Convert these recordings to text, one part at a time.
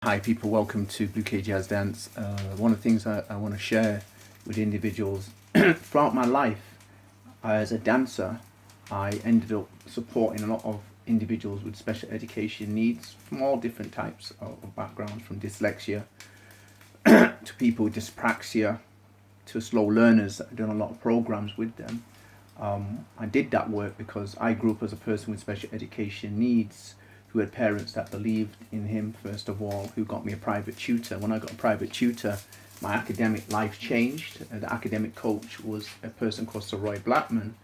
Hi people, welcome to Blue K Jazz Dance. One of the things I want to share with individuals throughout my life as a dancer, I ended up supporting a lot of individuals with special education needs from all different types of backgrounds, from dyslexia to people with dyspraxia to slow learners. I've done a lot of programs with them. I did that work because I grew up as a person with special education needs who had parents that believed in him, first of all, who got me a private tutor. When I got a private tutor, my academic life changed. The academic coach was a person called Sir Roy Blackman,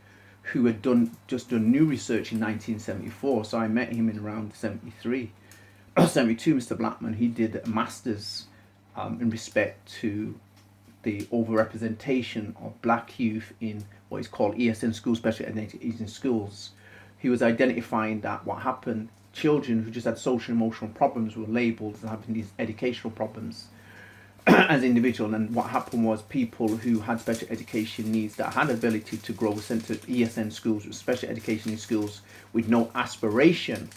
who had just done new research in 1974. So I met him in around 73, or 72, Mr. Blackman. He did a master's in respect to the overrepresentation of black youth in what is called ESN schools, special education schools. He was identifying that what happened, children who just had social and emotional problems were labelled as having these educational problems as individuals. And what happened was people who had special education needs that had ability to grow were sent to ESN schools, with special education schools, with no aspiration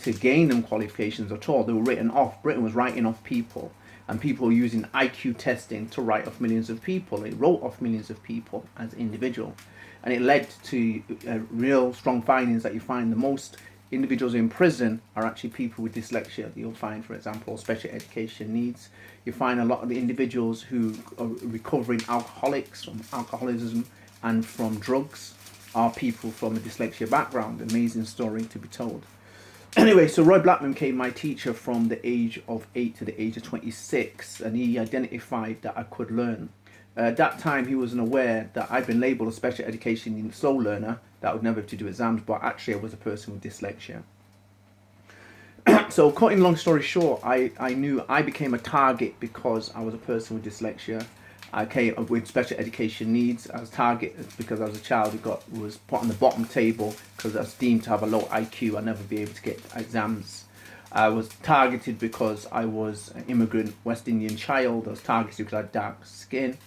to gain them qualifications at all. They were written off. Britain was writing off people, and people were using IQ testing to write off millions of people. It wrote off millions of people as individuals. And it led to real strong findings that you find the most individuals in prison are actually people with dyslexia. You'll find, for example, special education needs. You find a lot of the individuals who are recovering alcoholics from alcoholism and from drugs are people from a dyslexia background. Amazing story to be told. Anyway, so Roy Blackman became my teacher from the age of 8 to the age of 26, and he identified that I could learn. At that time, he wasn't aware that I'd been labelled a special education slow learner that would never have to do exams, but actually I was a person with dyslexia. So cutting long story short, I knew I became a target because I was a person with dyslexia. I came with special education needs. I was targeted because I was a child who was put on the bottom table because I was deemed to have a low IQ. I'd never be able to get exams. I was targeted because I was an immigrant West Indian child. I was targeted because I had dark skin.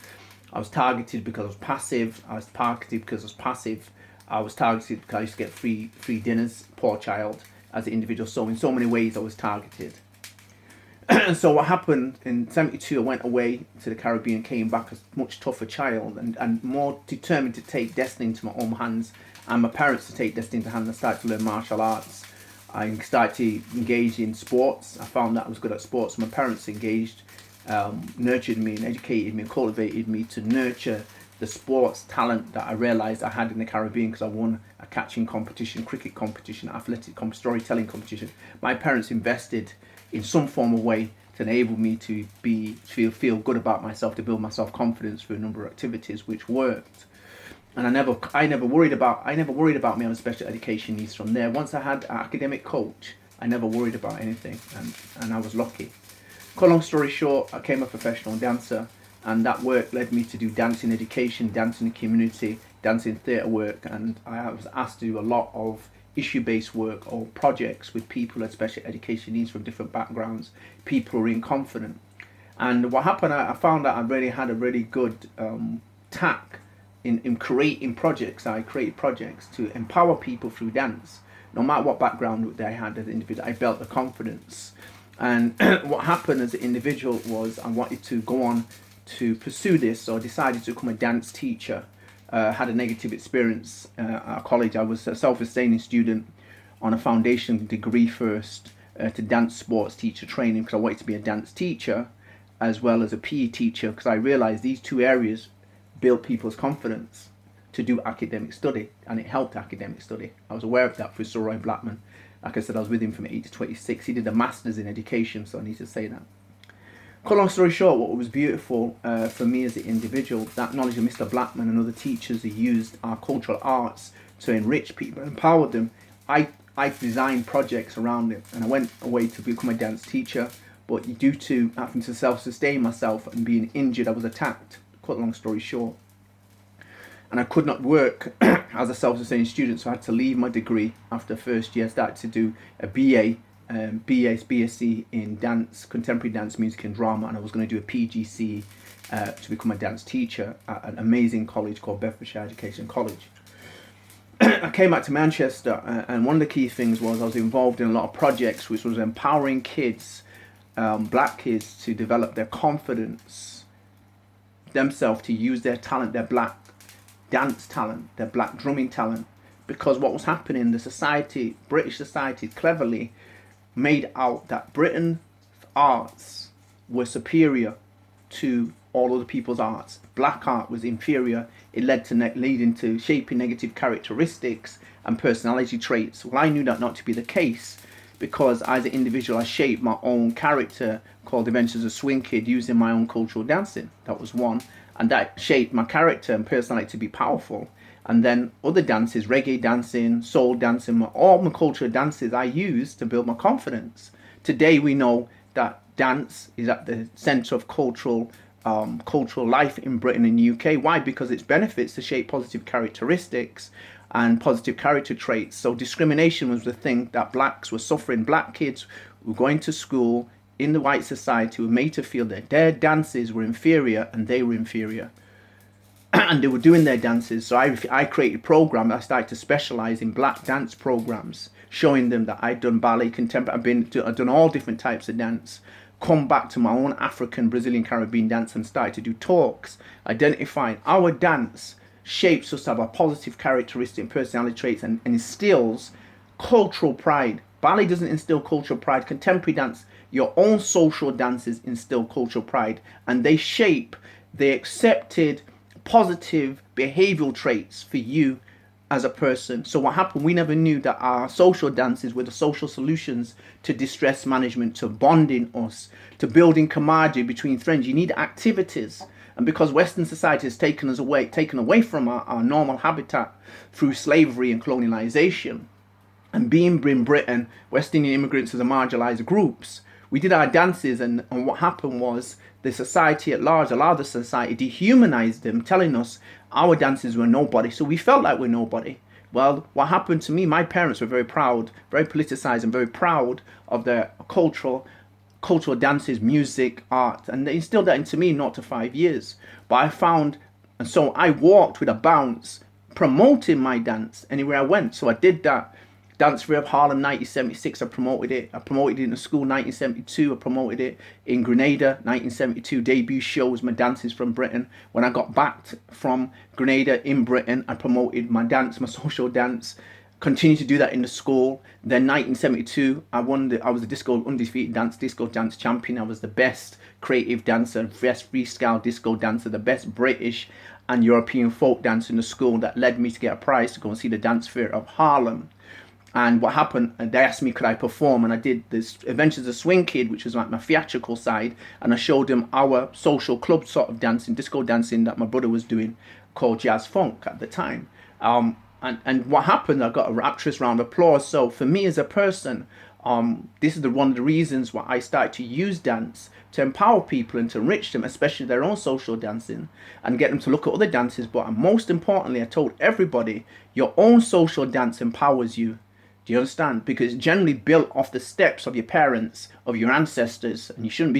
I was targeted because I was passive. I was targeted because I was passive. I was targeted because I used to get free dinners, poor child, as an individual. So in so many ways I was targeted. And so what happened in 72, I went away to the Caribbean, came back a much tougher child and more determined to take destiny into my own hands, and my parents to take destiny into hands. I started to learn martial arts. I started to engage in sports. I found that I was good at sports. My parents engaged, nurtured me and educated me and cultivated me to nurture the sports talent that I realised I had in the Caribbean, because I won a catching competition, cricket competition, athletic storytelling competition. My parents invested in some form of way to enable me to feel good about myself, to build my self-confidence through a number of activities which worked. And I never worried about me on special education needs from there. Once I had an academic coach, I never worried about anything, and I was lucky. Cut long story short, I became a professional dancer, and that work led me to do dancing education, dancing in the community, dancing theatre work, and I was asked to do a lot of issue-based work or projects with people with special education needs from different backgrounds, people who are inconfident. And what happened, I found that I really had a really good tack in creating projects. I created projects to empower people through dance, no matter what background they had as an individual. I built the confidence. And what happened as an individual was I wanted to go on to pursue this, so I decided to become a dance teacher. Had a negative experience at college. I was a self-sustaining student on a foundation degree first to dance sports teacher training, because I wanted to be a dance teacher as well as a PE teacher, because I realized these two areas build people's confidence to do academic study, and it helped academic study. I was aware of that through Sir Roy Blackman. Like I said, I was with him from 8 to 26. He did a master's in education, so I need to say that. Cut long story short, what was beautiful for me as an individual, that knowledge of Mr. Blackman and other teachers who used our cultural arts to enrich people, empower them. I designed projects around it, and I went away to become a dance teacher, but due to having to self-sustain myself and being injured, I was attacked. Cut long story short. And I could not work as a self-sustaining student, so I had to leave my degree after first year. I started to do a BSc in dance, contemporary dance, music and drama, and I was going to do a PGC to become a dance teacher at an amazing college called Bedfordshire Education College. I came back to Manchester, and one of the key things was I was involved in a lot of projects which was empowering kids black kids to develop their confidence themselves, to use their talent, their black dance talent, their black drumming talent. Because what was happening, the society, British society, cleverly made out that Britain's arts were superior to all other people's arts. Black art was inferior. It led to leading to shaping negative characteristics and personality traits. Well, I knew that not to be the case, because as an individual I shaped my own character called The Adventures of Swing Kid using my own cultural dancing. That was one, and that shaped my character and personality to be powerful. And then other dances, reggae dancing, soul dancing, all my cultural dances I used to build my confidence. Today we know that dance is at the center of cultural life in Britain and UK. Why? Because its benefits to shape positive characteristics and positive character traits. So discrimination was the thing that blacks were suffering. Black kids were going to school in the white society were made to feel that their dances were inferior and they were inferior. And they were doing their dances. So I created a program. I started to specialize in black dance programs, showing them that I'd done ballet, contemporary, I'd done all different types of dance, come back to my own African, Brazilian, Caribbean dance, and started to do talks, identifying our dance shapes us to have a positive characteristic and personality traits, and instills cultural pride. Ballet doesn't instill cultural pride. Contemporary dance, your own social dances instill cultural pride, and they shape the accepted positive behavioral traits for you as a person. So what happened, we never knew that our social dances were the social solutions to distress management, to bonding us, to building camaraderie between friends. You need activities. And because Western society has taken away from our normal habitat through slavery and colonialization, and being in Britain, West Indian immigrants as a marginalized groups, we did our dances, and what happened was the society at large, a lot of the society dehumanized them, telling us our dances were nobody. So we felt like we're nobody. Well, what happened to me, my parents were very proud, very politicized, and very proud of their cultural dances, music, art, and they instilled that into me, 0 to 5 years. But I found, and so I walked with a bounce, promoting my dance anywhere I went. So I did that. Dance Fair of Harlem 1976, I promoted it. I promoted it in the school 1972. I promoted it in Grenada 1972. Debut shows, my dances from Britain. When I got back from Grenada in Britain, I promoted my dance, my social dance. Continued to do that in the school. Then 1972, I was the undefeated disco dance champion. I was the best creative dancer, best freestyle disco dancer, the best British and European folk dancer in the school. That led me to get a prize to go and see the Dance Fair of Harlem. And what happened, they asked me could I perform, and I did this Adventures of Swing Kid, which was like my theatrical side, and I showed them our social club sort of dancing, disco dancing that my brother was doing, called jazz funk at the time. And what happened, I got a rapturous round of applause. So for me as a person, this is one of the reasons why I started to use dance to empower people and to enrich them, especially their own social dancing, and get them to look at other dances. But most importantly, I told everybody, your own social dance empowers you. Do you understand? Because it's generally built off the steps of your parents, of your ancestors, and you shouldn't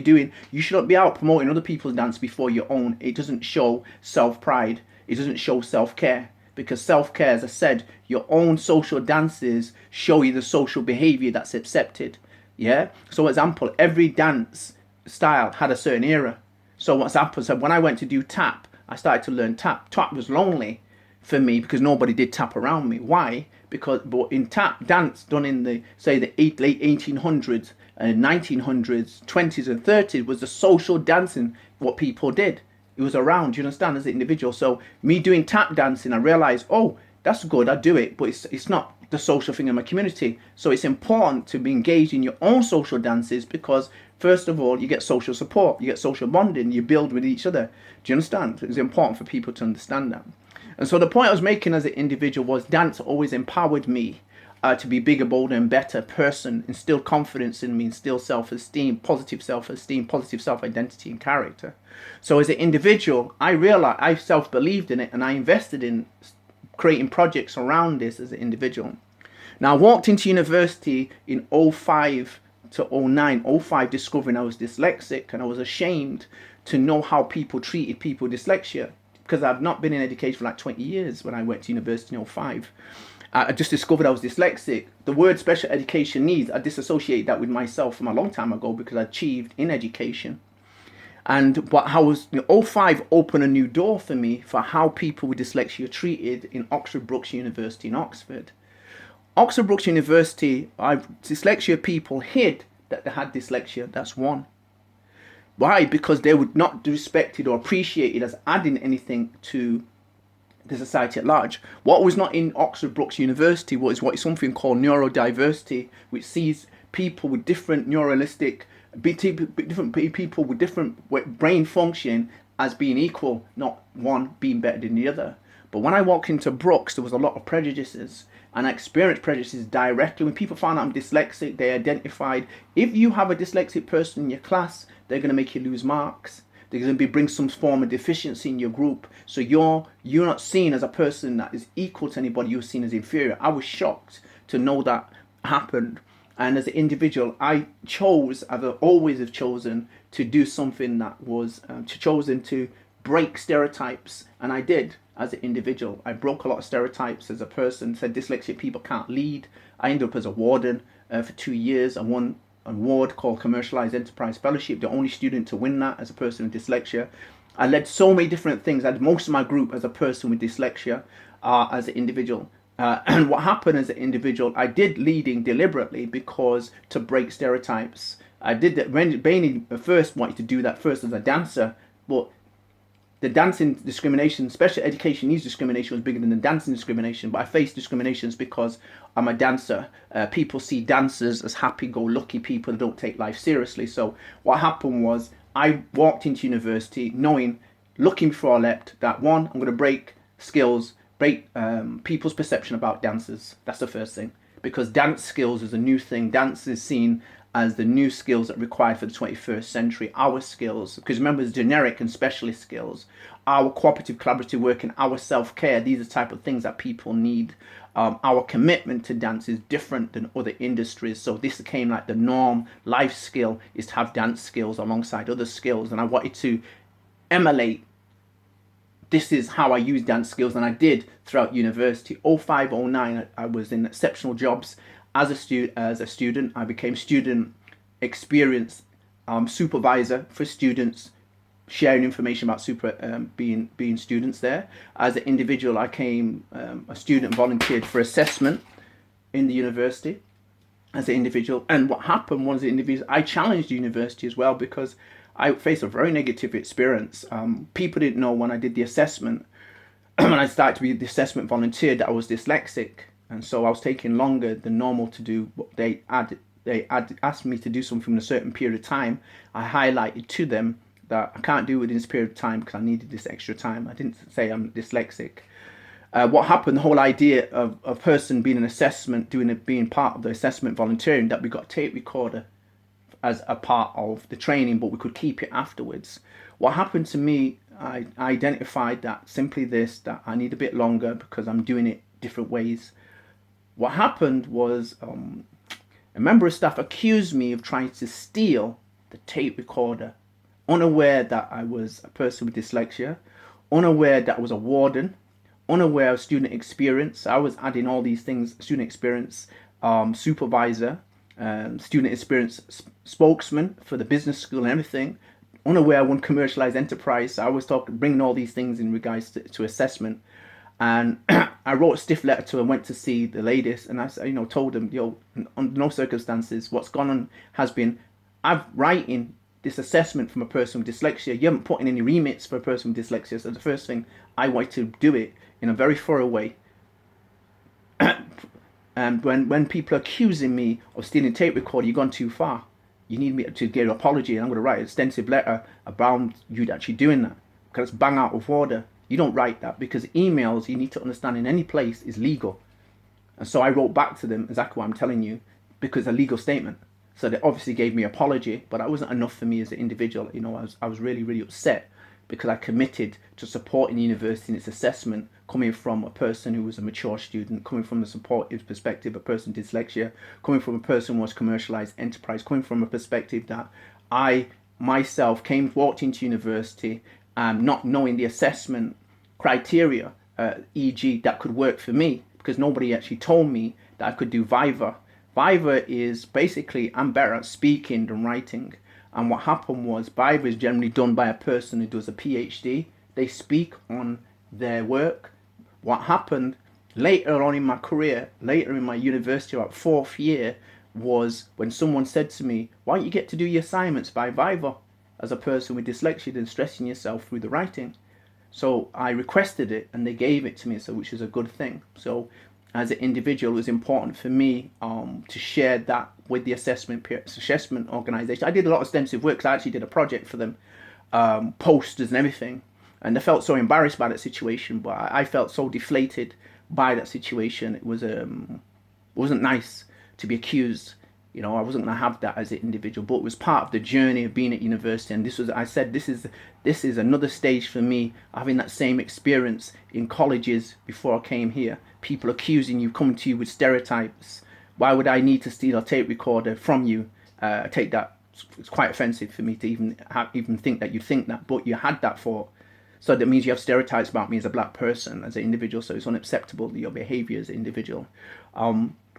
be out promoting other people's dance before your own. It doesn't show self-pride. It doesn't show self-care. Because self-care, as I said, your own social dances show you the social behavior that's accepted. Yeah? So example, every dance style had a certain era. So what's happened, so when I went to do tap, I started to learn tap. Tap was lonely for me because nobody did tap around me. Why? But in tap dance done in the late 1800s and 1900s, 20s and 30s was the social dancing, what people did. It was around, you understand, as an individual. So me doing tap dancing, I realized, oh, that's good, I do it, but it's not the social thing in my community. So it's important to be engaged in your own social dances because, first of all, you get social support, you get social bonding, you build with each other. Do you understand? It's important for people to understand that. And so the point I was making as an individual was dance always empowered me to be bigger, bolder, and better person, instill confidence in me, instill self-esteem, positive self-identity and character. So as an individual, I realized I self-believed in it and I invested in creating projects around this as an individual. Now I walked into university in 05 to 09, 05 discovering I was dyslexic, and I was ashamed to know how people treated people with dyslexia, because I've not been in education for like 20 years when I went to university in 05. I just discovered I was dyslexic. The word special education needs, I disassociate that with myself from a long time ago because I achieved in education. And but how was '05 opened a new door for me for how people with dyslexia are treated in Oxford Brookes University in Oxford. Oxford Brookes University, dyslexia people hid that they had dyslexia. That's one. Why? Because they would not be respected or appreciated as adding anything to the society at large. What was not in Oxford Brookes University was what is something called neurodiversity, which sees people with different neuralistic, different people with different brain function as being equal, not one being better than the other. But when I walked into Brookes, there was a lot of prejudices, and I experienced prejudices directly. When people found out I'm dyslexic, they identified, if you have a dyslexic person in your class, they're going to make you lose marks. They're going to bring some form of deficiency in your group. So you're not seen as a person that is equal to anybody. You're seen as inferior. I was shocked to know that happened. And as an individual, I chose, I've always have chosen to do something that was chosen to break stereotypes. And I did as an individual. I broke a lot of stereotypes as a person, said dyslexic people can't lead. I ended up as a warden for 2 years. I won an award called Commercialized Enterprise Fellowship, the only student to win that as a person with dyslexia. I led so many different things. I had most of my group as a person with dyslexia, as an individual. And what happened as an individual, I did leading deliberately because to break stereotypes. I did that. Bainey first wanted to do that first as a dancer, but the dancing discrimination, special education needs discrimination was bigger than the dancing discrimination. But I faced discriminations because I'm a dancer. People see dancers as happy-go-lucky people that don't take life seriously. So what happened was I walked into university knowing, looking before I left, that one, I'm going to break skills, break people's perception about dancers. That's the first thing. Because dance skills is a new thing. Dance is seen as the new skills that are required for the 21st century. Our skills, because remember, there's generic and specialist skills. Our cooperative, collaborative work and our self-care, these are the type of things that people need. Our commitment to dance is different than other industries. So this became like the norm. Life skill is to have dance skills alongside other skills. And I wanted to emulate, this is how I use dance skills, and I did throughout university. 05, 09, I was in exceptional jobs. As a student, I became student experience supervisor for students, sharing information about being students there. As an individual, I came a student volunteered for assessment in the university as an individual. And what happened was, I challenged the university as well because I faced a very negative experience. People didn't know when I did the assessment, when I started to be the assessment volunteer, that I was dyslexic. And so I was taking longer than normal to do what they asked me to do something in a certain period of time. I highlighted to them that I can't do it in this period of time because I needed this extra time. I didn't say I'm dyslexic. What happened, the whole idea of a person being an assessment, being part of the assessment volunteering, that we got a tape recorder as a part of the training, but we could keep it afterwards. What happened to me, I identified that simply that I need a bit longer because I'm doing it different ways. What happened was a member of staff accused me of trying to steal the tape recorder, unaware that I was a person with dyslexia, unaware that I was a warden, unaware of student experience. I was adding all these things: student experience supervisor, student experience spokesman for the business school and everything. Unaware I won commercialized enterprise. So I was bringing all these things in regards to assessment. And I wrote a stiff letter to her, went to see the ladies, and I told them, under no circumstances, what's gone on has been, I'm writing this assessment from a person with dyslexia. You haven't put in any remits for a person with dyslexia. So the first thing, I wanted to do it in a very thorough way. And when people are accusing me of stealing tape recorder, you've gone too far. You need me to get an apology, and I'm going to write an extensive letter about you actually doing that, because it's bang out of order. You don't write that, because emails, you need to understand, in any place is legal. And so I wrote back to them exactly what I'm telling you, because it's a legal statement. So they obviously gave me an apology, but that wasn't enough for me as an individual. I was really, really upset because I committed to supporting the university in its assessment, coming from a person who was a mature student, coming from a supportive perspective, a person with dyslexia, coming from a person who was commercialized enterprise, coming from a perspective that I myself walked into university not knowing the assessment criteria, e.g. that could work for me, because nobody actually told me that I could do Viva. Viva is basically, I'm better at speaking than writing. And what happened was, Viva is generally done by a person who does a PhD. They speak on their work. What happened later on in my career, later in my university, about 4th year, was when someone said to me, why don't you get to do your assignments by Viva as a person with dyslexia and stressing yourself through the writing? So I requested it and they gave it to me, so which is a good thing. So as an individual, it was important for me to share that with the assessment organization. I did a lot of extensive work, because I actually did a project for them, posters and everything. And I felt so embarrassed by that situation, but I felt so deflated by that situation. It wasn't nice to be accused. You know, I wasn't going to have that as an individual, but it was part of the journey of being at university. And this was, I said, this is another stage for me, having that same experience in colleges before I came here. People accusing you, coming to you with stereotypes. Why would I need to steal a tape recorder from you? Take that. It's quite offensive for me to even think that you think that, but you had that thought. So that means you have stereotypes about me as a black person, as an individual. So it's unacceptable, your behaviour as an individual.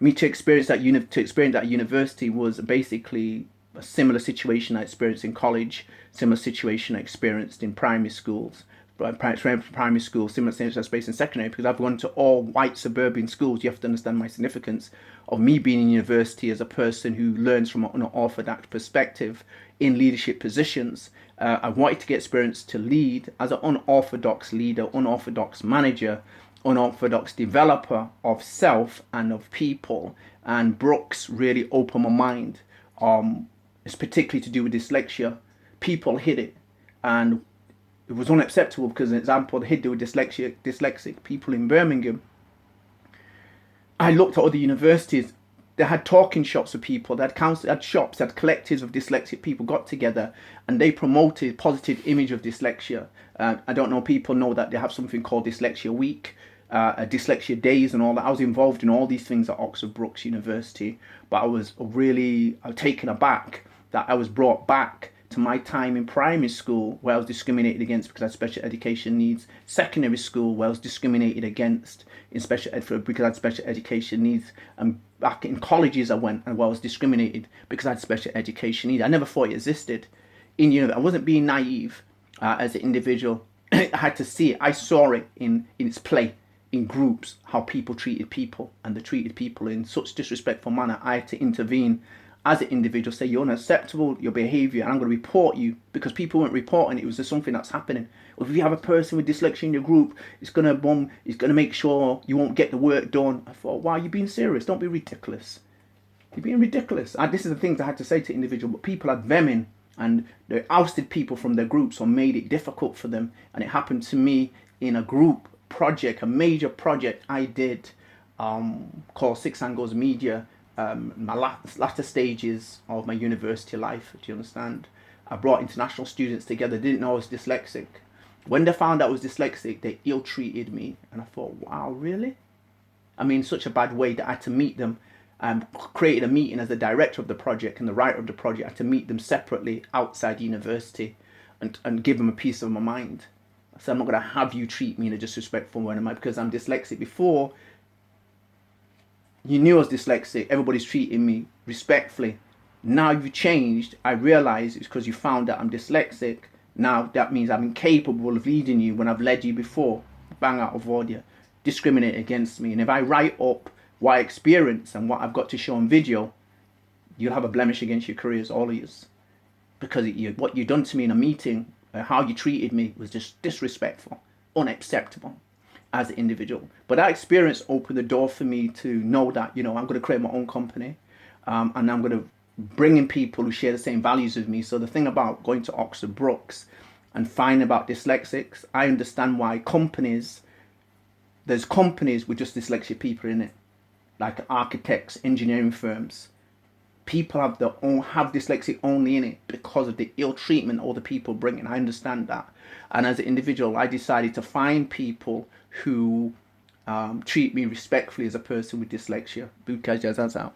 Me to experience that university was basically a similar situation I experienced in college, similar situation I experienced in primary schools, primary school, similar situation I experienced in secondary, because I've gone to all white suburban schools. You have to understand my significance of me being in university as a person who learns from an unorthodox perspective in leadership positions. I wanted to get experience to lead as an unorthodox leader, unorthodox manager, unorthodox developer of self and of people. And Brooks really opened my mind. It's particularly to do with dyslexia. People hid it, and it was unacceptable, because, an example, they hid it with dyslexic people in Birmingham. I looked at other universities. They had talking shops for people. They had shops, they had collectives of dyslexic people got together, and they promoted positive image of dyslexia. I don't know, people know that they have something called Dyslexia Week, Dyslexia Days and all that. I was involved in all these things at Oxford Brookes University, but I was really taken aback that I was brought back to my time in primary school, where I was discriminated against because I had special education needs, secondary school, where I was discriminated against in special ed because I had special education needs, and back in colleges I went and where I was discriminated because I had special education needs. I never thought it existed. I wasn't being naive as an individual. I had to see it. I saw it in its play, in groups, how people treated people, and they treated people in such disrespectful manner. I had to intervene as an individual, say you're unacceptable, your behaviour, and I'm going to report you, because people weren't reporting it. It was just something that's happening. Or if you have a person with dyslexia in your group, it's going to make sure you won't get the work done. I thought, wow, you're being serious. Don't be ridiculous. You're being ridiculous. This is the things I had to say to individuals, but people had venom, and they ousted people from their groups or made it difficult for them. And it happened to me in a group project, a major project I did called Six Angles Media. My latter stages of my university life, do you understand? I brought international students together, didn't know I was dyslexic. When they found out I was dyslexic, they ill-treated me. And I thought, wow, really? I mean, such a bad way that I had to meet them. Created a meeting as the director of the project and the writer of the project. I had to meet them separately outside university and give them a piece of my mind. I said, I'm not going to have you treat me in a disrespectful way, because I'm dyslexic. Before you knew I was dyslexic, everybody's treating me respectfully. Now you've changed. I realise it's because you found out I'm dyslexic. Now that means I'm incapable of leading you when I've led you before. Bang out of order. Discriminate against me. And if I write up what I experience and what I've got to show on video, you'll have a blemish against your careers, all of you. Because what you've done to me in a meeting, how you treated me, was just disrespectful, unacceptable as an individual. But that experience opened the door for me to know that, I'm going to create my own company, and I'm going to bring in people who share the same values with me. So the thing about going to Oxford Brookes and finding about dyslexics, I understand why there's companies with just dyslexic people in it, like architects, engineering firms. People have dyslexic only in it because of the ill treatment all the people bring in. I understand that. And as an individual, I decided to find people who treat me respectfully as a person with dyslexia. Because that's out.